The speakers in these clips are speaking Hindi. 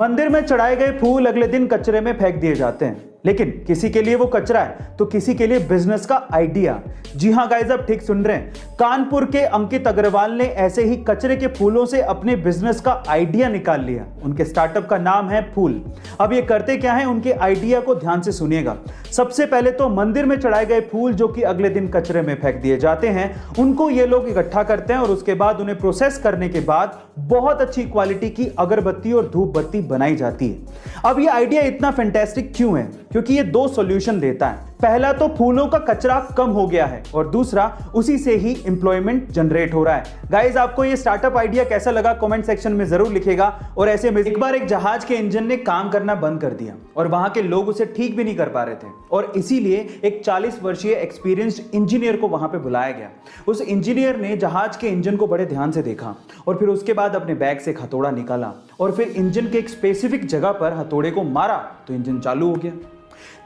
मंदिर में चढ़ाए गए फूल अगले दिन कचरे में फेंक दिए जाते हैं, लेकिन किसी के लिए वो कचरा है तो किसी के लिए बिजनेस का आइडिया। जी हां गाइस, आप ठीक सुन रहे हैं। कानपुर के अंकित अग्रवाल ने ऐसे ही कचरे के फूलों से अपने बिजनेस का आइडिया निकाल लिया। उनके स्टार्टअप का नाम है फूल। अब ये करते क्या है, उनके आइडिया को ध्यान से सुनिएगा। सबसे पहले तो मंदिर में चढ़ाए गए फूल जो कि अगले दिन कचरे में फेंक दिए जाते हैं, उनको ये लोग इकट्ठा करते हैं और उसके बाद उन्हें प्रोसेस करने के बाद बहुत अच्छी क्वालिटी की अगरबत्ती और धूप बत्ती बनाई जाती है। अब ये आइडिया इतना फैंटास्टिक क्यों है? क्योंकि ये दो सॉल्यूशन देता है। पहला तो फूलों का कचरा कम हो गया है और दूसरा उसी से ही एम्प्लॉयमेंट जनरेट हो रहा है। गाइस, आपको ये स्टार्टअप आइडिया कैसा लगा कमेंट सेक्शन में जरूर लिखिएगा। और ऐसे में एक बार एक जहाज के इंजन ने काम करना बंद कर दिया और वहां के लोग उसे ठीक भी नहीं कर पा रहे थे और इसीलिए एक 40 वर्षीय एक्सपीरियंस्ड इंजीनियर को वहां पे बुलाया गया। उस इंजीनियर ने जहाज के इंजन को बड़े ध्यान से देखा और फिर उसके बाद अपने बैग से एक हथौड़ा निकाला और फिर इंजन के एक स्पेसिफिक जगह पर हथौड़े को मारा तो इंजन चालू हो गया।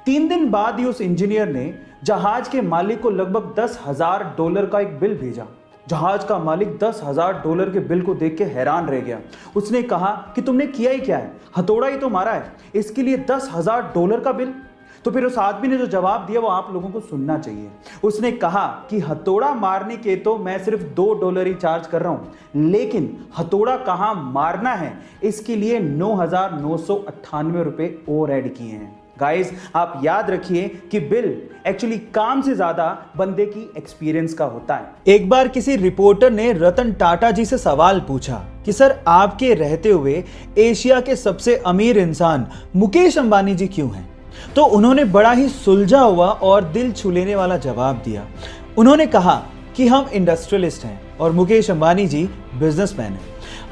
3 दिन बाद ही उस इंजीनियर ने जहाज के मालिक को लगभग $10,000 का एक बिल भेजा। जहाज का मालिक $10,000 के बिल को देख के हैरान रह गया। उसने कहा कि तुमने किया ही क्या है, हथौड़ा ही तो मारा है, इसके लिए $10,000 का बिल। तो फिर उस आदमी ने जो जवाब दिया वो आप लोगों को सुनना चाहिए। उसने कहा कि हथौड़ा मारने के तो मैं सिर्फ $2 ही चार्ज कर रहा हूं, लेकिन हथौड़ा कहां मारना है इसके लिए $9,998 और ऐड किए हैं। गाइस, आप याद रखिए कि बिल एक्चुअली काम से ज्यादा बंदे की एक्सपीरियंस का होता है। एक बार किसी रिपोर्टर ने रतन टाटा जी से सवाल पूछा कि सर, आपके रहते हुए एशिया के सबसे अमीर इंसान मुकेश अंबानी जी क्यों हैं? तो उन्होंने बड़ा ही सुलझा हुआ और दिल छू लेने वाला जवाब दिया। उन्होंने कहा कि हम इंडस्ट्रियलिस्ट हैं और मुकेश अंबानी जी बिजनेसमैन हैं।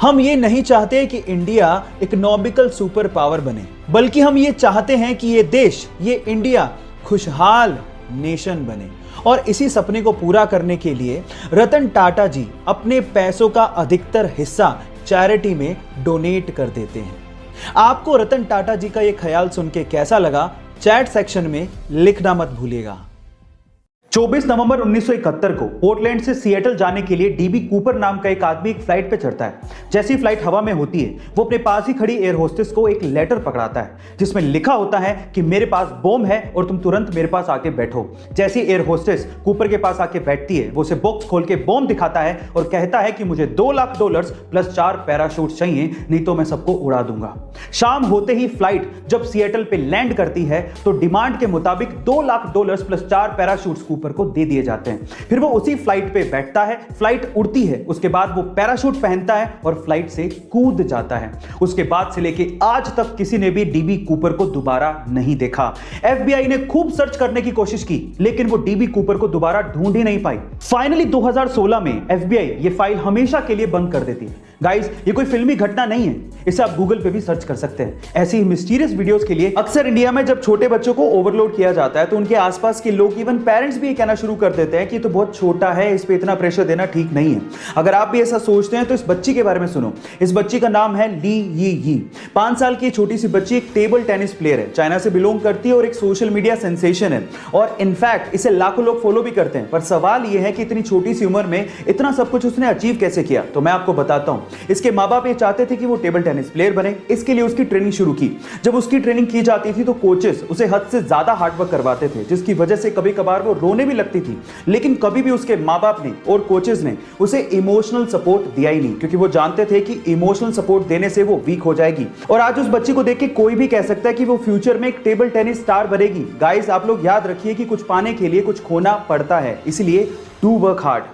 हम ये नहीं चाहते कि इंडिया इकोनॉमिकल सुपर पावर बने, बल्कि हम ये चाहते हैं कि ये देश, ये इंडिया खुशहाल नेशन बने। और इसी सपने को पूरा करने के लिए रतन टाटा जी अपने पैसों का अधिकतर हिस्सा चैरिटी में डोनेट कर देते हैं। आपको रतन टाटा जी का ये ख्याल सुन के कैसा लगा, चैट सेक्शन में लिखना मत भूलिएगा। 24 नवंबर 1971 को पोर्टलैंड से सिएटल जाने के लिए डीबी कूपर नाम का एक आदमी एक फ्लाइट पे चढ़ता है। जैसी फ्लाइट हवा में होती है, वो अपने पास ही खड़ी एयर होस्टेस को एक लेटर पकड़ाता है जिसमें लिखा होता है कि मेरे पास बॉम्ब है और तुम तुरंत मेरे पास आके बैठो। जैसी एयर होस्टेस कूपर के पास आके बैठती है, वो उसे बॉक्स खोल के बॉम्ब दिखाता है और कहता है कि मुझे $2 लाख प्लस 4 पैराशूट चाहिए, नहीं तो मैं सबको उड़ा दूंगा। शाम होते ही फ्लाइट जब सिएटल पे लैंड करती है तो डिमांड के मुताबिक $2 लाख प्लस 4 पैराशूट कूपर को दे दिए जाते हैं। फिर वो उसी फ्लाइट पे बैठता है, फ्लाइट उड़ती है, उसके बाद वो पैराशूट पहनता है और फ्लाइट से कूद जाता है। उसके बाद से लेके आज तक किसी ने भी डीबी कूपर को दोबारा नहीं देखा। एफबीआई ने खूब सर्च करने की कोशिश की, लेकिन वो डीबी कूपर को दोबारा ढूंढ ही नहीं पाई। फाइनली 2016 में एफबीआई ये फाइल हमेशा के लिए बंद कर देती है। गाइस, ये कोई फिल्मी घटना नहीं है, इसे आप गूगल पे भी सर्च कर सकते हैं। ऐसी ही मिस्टीरियस वीडियोस के लिए अक्सर इंडिया में जब छोटे बच्चों को ओवरलोड किया जाता है तो उनके आसपास के लोग, इवन पेरेंट्स भी ये कहना शुरू कर देते हैं कि तो बहुत छोटा है, इस पे इतना प्रेशर देना ठीक नहीं है। अगर आप भी ऐसा सोचते हैं तो इस बच्ची के बारे में सुनो। इस बच्ची का नाम है ली यी। 5 साल की छोटी सी बच्ची एक टेबल टेनिस प्लेयर है, चाइना से बिलोंग करती है और एक सोशल मीडिया सेंसेशन है और इनफैक्ट इसे लाखों लोग फॉलो भी करते हैं। पर सवाल यह है कि इतनी छोटी सी उम्र में इतना सब कुछ उसने अचीव कैसे किया? तो मैं आपको बताता हूं। इसके माँ बाप ये चाहते थे कि वो टेबल टेनिस प्लेयर बने, इसके लिए उसकी ट्रेनिंग शुरू की। जब उसकी ट्रेनिंग की जाती थी तो कोचेस उसे हद से ज्यादा हार्डवर्क करवाते थे, जिसकी वजह से कभी कभार वो रोने भी लगती थी। लेकिन कभी भी उसके माँ बाप ने और कोचेस ने उसे इमोशनल सपोर्ट दिया ही नहीं, क्योंकि वो जानते थे कि इमोशनल सपोर्ट देने से वो वीक हो जाएगी। और आज उस बच्ची को देख के कोई भी कह सकता है कि वो फ्यूचर में एक टेबल टेनिस स्टार बनेगी। गाइस, आप लोग याद रखिए कि कुछ पाने के लिए कुछ खोना पड़ता है, इसलिए डू वर्क हार्ड।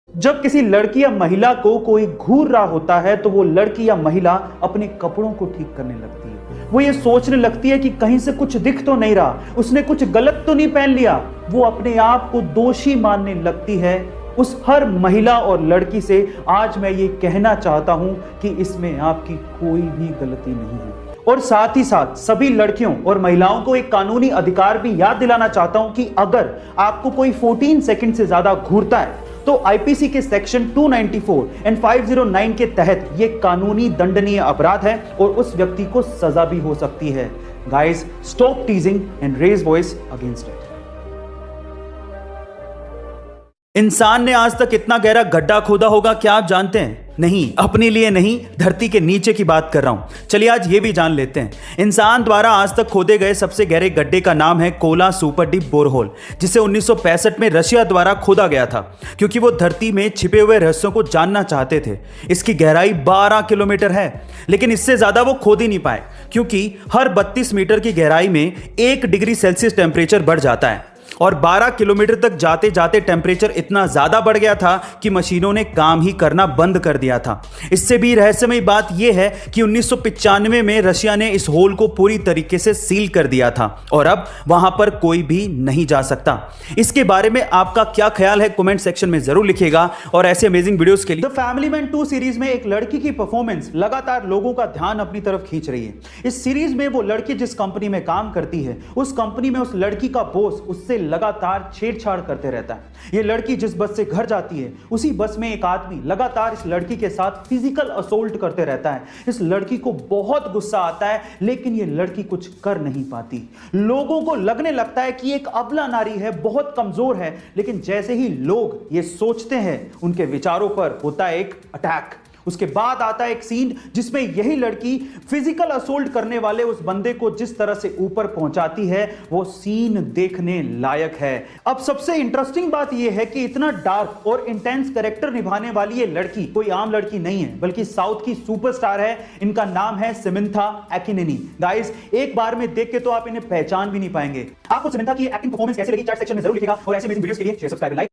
जब किसी लड़की या महिला को कोई घूर रहा होता है तो वो लड़की या महिला अपने कपड़ों को ठीक करने लगती है। वो ये सोचने लगती है कि कहीं से कुछ दिख तो नहीं रहा, उसने कुछ गलत तो नहीं पहन लिया। वो अपने आप को दोषी मानने लगती है। उस हर महिला और लड़की से आज मैं ये कहना चाहता हूं कि इसमें आपकी कोई भी गलती नहीं है। और साथ ही साथ सभी लड़कियों और महिलाओं को एक कानूनी अधिकार भी याद दिलाना चाहता हूं कि अगर आपको कोई 14 सेकंड से ज्यादा घूरता है तो आईपीसी के सेक्शन 294 एंड 509 के तहत यह कानूनी दंडनीय अपराध है और उस व्यक्ति को सजा भी हो सकती है। Guys, stop teasing and raise voice against it. इंसान ने आज तक इतना गहरा गड्ढा खोदा होगा क्या आप जानते हैं? नहीं, अपने लिए नहीं, धरती के नीचे की बात कर रहा हूं। चलिए आज ये भी जान लेते हैं। इंसान द्वारा आज तक खोदे गए सबसे गहरे गड्ढे का नाम है कोला सुपर डीप बोरहोल, जिसे 1965 में रशिया द्वारा खोदा गया था, क्योंकि वो धरती में छिपे हुए रहस्यों को जानना चाहते थे। इसकी गहराई 12 किलोमीटर है, लेकिन इससे ज्यादा वो खोद ही नहीं पाए, क्योंकि हर 32 मीटर की गहराई में 1 डिग्री सेल्सियस टेम्परेचर बढ़ जाता है और 12 किलोमीटर तक जाते जाते टेम्परेचर इतना ज्यादा बढ़ गया था कि मशीनों ने काम ही करना बंद कर दिया था। इससे भी रहस्यमय बात यह है कि 1995 में रशिया ने इस होल को पूरी तरीके से सील कर दिया था और अब वहां पर कोई भी नहीं जा सकता। इसके बारे में आपका क्या ख्याल है कमेंट सेक्शन में जरूर लिखिएगा और ऐसे अमेजिंग वीडियोस के लिए द फैमिली मैन 2 सीरीज में एक लड़की की परफॉर्मेंस लगातार लोगों का ध्यान अपनी तरफ खींच रही है। इस सीरीज में वो लड़की जिस कंपनी में काम करती है, उस कंपनी में उस लड़की का बॉस उससे लगातार छेड़छाड़ करते रहता है। ये लड़की जिस बस से घर जाती है, उसी बस में एक आदमी लगातार इस लड़की के साथ फिजिकल असोल्ट करते रहता है। इस लड़की को बहुत गुस्सा आता है, लेकिन ये लड़की कुछ कर नहीं पाती। लोगों को लगने लगता है कि एक अबला नारी है, बहुत कमजोर है, लेकिन जैसे ही लोग ये सोचते हैं, उनके विचारों पर होता है एक अटैक। उसके बाद आता है एक सीन जिसमें यही लड़की फिजिकल असोल्ट करने वाले उस बंदे को जिस तरह से ऊपर पहुंचाती है, वो सीन देखने लायक है। अब सबसे इंटरेस्टिंग बात यह है कि इतना डार्क और इंटेंस कैरेक्टर निभाने वाली ये लड़की कोई आम लड़की नहीं है, बल्कि साउथ की सुपरस्टार है। इनका नाम है समंथा अकिनेनी। गाइस, एक बार में देख के तो आप इन्हें पहचान भी नहीं पाएंगे। आपको समंथा की एक्टिंग परफॉर्मेंस कैसे लगी चैट सेक्शन में जरूर लिखिएगा और ऐसे अमेजिंग वीडियोस के लिए शेयर, सब्सक्राइब, लाइक